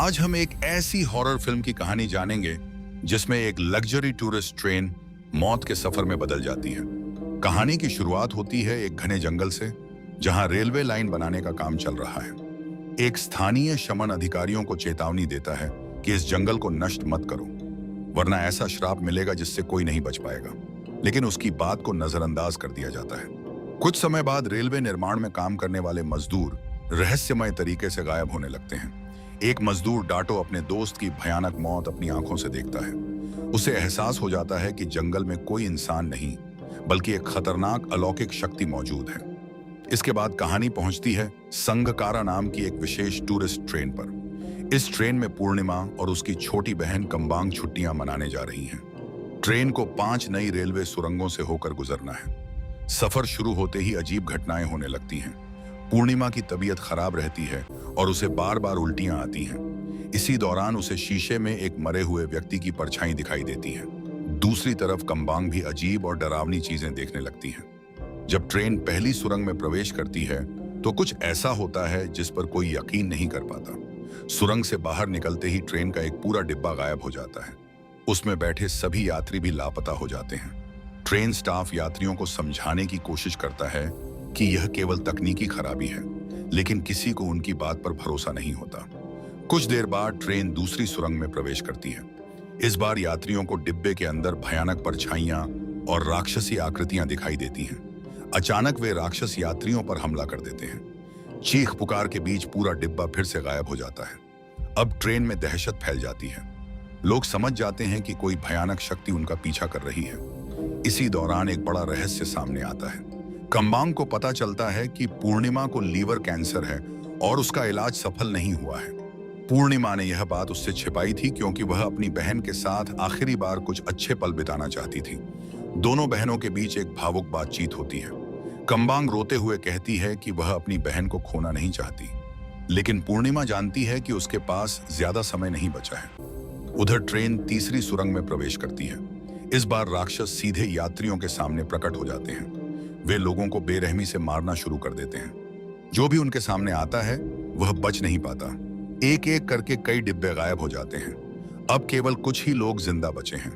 आज हम एक ऐसी हॉरर फिल्म की कहानी जानेंगे जिसमें एक लग्जरी टूरिस्ट ट्रेन मौत के सफर में बदल जाती है। कहानी की शुरुआत होती है एक घने जंगल से, जहां रेलवे लाइन बनाने का काम चल रहा है। एक स्थानीय शमन अधिकारियों को चेतावनी देता है कि इस जंगल को नष्ट मत करो, वरना ऐसा श्राप मिलेगा जिससे कोई नहीं बच पाएगा। लेकिन उसकी बात को नजरअंदाज कर दिया जाता है। कुछ समय बाद रेलवे निर्माण में काम करने वाले मजदूर रहस्यमय तरीके से गायब होने लगते हैं। एक मजदूर डाटो अपने दोस्त की भयानक मौत अपनी आंखों से देखता है। उसे एहसास हो जाता है कि जंगल में कोई इंसान नहीं, बल्कि एक खतरनाक अलौकिक शक्ति मौजूद है। इसके बाद कहानी पहुंचती है संगकारा नाम की एक विशेष टूरिस्ट ट्रेन पर। इस ट्रेन में पूर्णिमा और उसकी छोटी बहन कम्बांग छुट्टियां मनाने जा रही हैं। ट्रेन को 5 नई रेलवे सुरंगों से होकर गुजरना है। सफर शुरू होते ही अजीब घटनाएं होने लगती हैं। पूर्णिमा की तबीयत खराब रहती है और उसे बार बार उल्टियां आती हैं। इसी दौरान उसे शीशे में एक मरे हुए व्यक्ति की परछाई दिखाई देती है। दूसरी तरफ कम्बांग भी अजीब और डरावनी चीजें देखने लगती है। जब ट्रेन पहली सुरंग में प्रवेश करती है तो कुछ ऐसा होता है जिस पर कोई यकीन नहीं कर पाता। सुरंग से बाहर निकलते ही ट्रेन का एक पूरा डिब्बा गायब हो जाता है। उसमें बैठे सभी यात्री भी लापता हो जाते हैं। ट्रेन स्टाफ यात्रियों को समझाने की कोशिश करता है कि यह केवल तकनीकी खराबी है, लेकिन किसी को उनकी बात पर भरोसा नहीं होता। कुछ देर बाद ट्रेन दूसरी सुरंग में प्रवेश करती है। इस बार यात्रियों को डिब्बे के अंदर भयानक परछाइयां और राक्षसी आकृतियां दिखाई देती हैं। अचानक वे राक्षस यात्रियों पर हमला कर देते हैं। चीख पुकार के बीच पूरा डिब्बा फिर से गायब हो जाता है। अब ट्रेन में दहशत फैल जाती है। लोग समझ जाते हैं कि कोई भयानक शक्ति उनका पीछा कर रही है। इसी दौरान एक बड़ा रहस्य सामने आता है। कम्बांग को पता चलता है कि पूर्णिमा को लीवर कैंसर है और उसका इलाज सफल नहीं हुआ है। पूर्णिमा ने यह बात उससे छिपाई थी क्योंकि वह अपनी बहन के साथ आखिरी बार कुछ अच्छे पल बिताना चाहती थी। दोनों बहनों के बीच एक भावुक बातचीत होती है। कम्बांग रोते हुए कहती है कि वह अपनी बहन को खोना नहीं चाहती, लेकिन पूर्णिमा जानती है कि उसके पास ज्यादा समय नहीं बचा है। उधर ट्रेन तीसरी सुरंग में प्रवेश करती है। इस बार राक्षस सीधे यात्रियों के सामने प्रकट हो जाते हैं। वे लोगों को बेरहमी से मारना शुरू कर देते हैं। जो भी उनके सामने आता है वह बच नहीं पाता। एक एक करके कई डिब्बे गायब हो जाते हैं। अब केवल कुछ ही लोग जिंदा बचे हैं।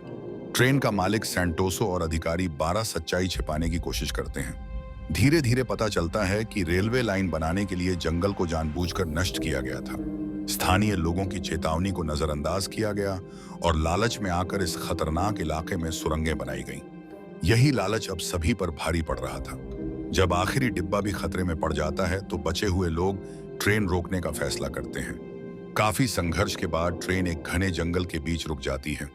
ट्रेन का मालिक सैंटोसो और अधिकारी 12 सच्चाई छिपाने की कोशिश करते हैं। धीरे धीरे पता चलता है कि रेलवे लाइन बनाने के लिए जंगल को जानबूझकर नष्ट किया गया था। स्थानीय लोगों की चेतावनी को नजरअंदाज किया गया और लालच में आकर इस खतरनाक इलाके में सुरंगें बनाई गईं। यही लालच अब सभी पर भारी पड़ रहा था। जब आखिरी डिब्बा भी खतरे में पड़ जाता है तो बचे हुए लोग ट्रेन रोकने का फैसला करते हैं। काफी संघर्ष के बाद ट्रेन एक घने जंगल के बीच रुक जाती है।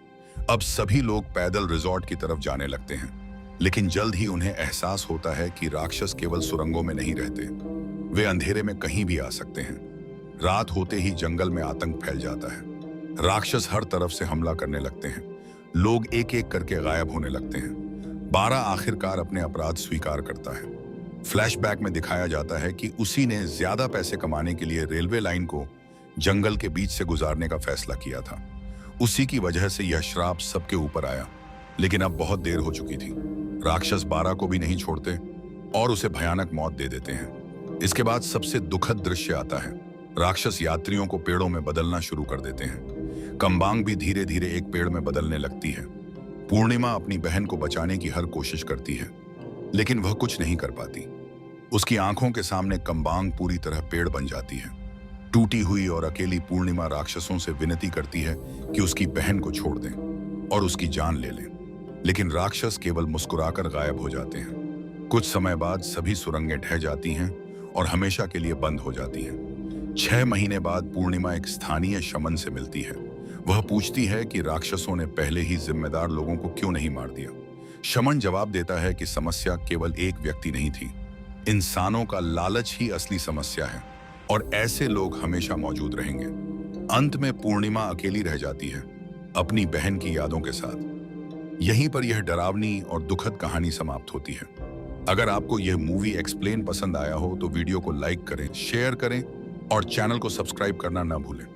अब सभी लोग पैदल रिजॉर्ट की तरफ जाने लगते हैं, लेकिन जल्द ही उन्हें एहसास होता है कि राक्षस केवल सुरंगों में नहीं रहते, वे अंधेरे में कहीं भी आ सकते हैं। रात होते ही जंगल में आतंक फैल जाता है। राक्षस हर तरफ से हमला करने लगते हैं। लोग एक एक करके गायब होने लगते हैं। 12 आखिरकार अपने अपराध स्वीकार करता है। फ्लैशबैक में दिखाया जाता है कि उसी ने ज्यादा पैसे कमाने के लिए रेलवे लाइन को जंगल के बीच से गुजारने का फैसला किया था। उसी की वजह से यह श्राप सबके ऊपर आया, लेकिन अब बहुत देर हो चुकी थी। राक्षस 12 को भी नहीं छोड़ते और उसे भयानक मौत दे देते हैं। इसके बाद सबसे दुखद दृश्य आता है। राक्षस यात्रियों को पेड़ों में बदलना शुरू कर देते हैं। कम्बांग भी धीरे धीरे एक पेड़ में बदलने लगती है। पूर्णिमा अपनी बहन को बचाने की हर कोशिश करती है, लेकिन वह कुछ नहीं कर पाती। उसकी आंखों के सामने कम्बांग पूरी तरह पेड़ बन जाती है। टूटी हुई और अकेली पूर्णिमा राक्षसों से विनती करती है कि उसकी बहन को छोड़ दें और उसकी जान ले लें, लेकिन राक्षस केवल मुस्कुराकर गायब हो जाते हैं। कुछ समय बाद सभी सुरंगें ढह जाती हैं और हमेशा के लिए बंद हो जाती हैं। 6 महीने बाद पूर्णिमा एक स्थानीय शमन से मिलती है। वह पूछती है कि राक्षसों ने पहले ही जिम्मेदार लोगों को क्यों नहीं मार दिया। शमन जवाब देता है कि समस्या केवल एक व्यक्ति नहीं थी, इंसानों का लालच ही असली समस्या है और ऐसे लोग हमेशा मौजूद रहेंगे। अंत में पूर्णिमा अकेली रह जाती है, अपनी बहन की यादों के साथ। यहीं पर यह डरावनी और दुखद कहानी समाप्त होती है। अगर आपको यह मूवी एक्सप्लेन पसंद आया हो तो वीडियो को लाइक करें, शेयर करें और चैनल को सब्सक्राइब करना ना भूलें।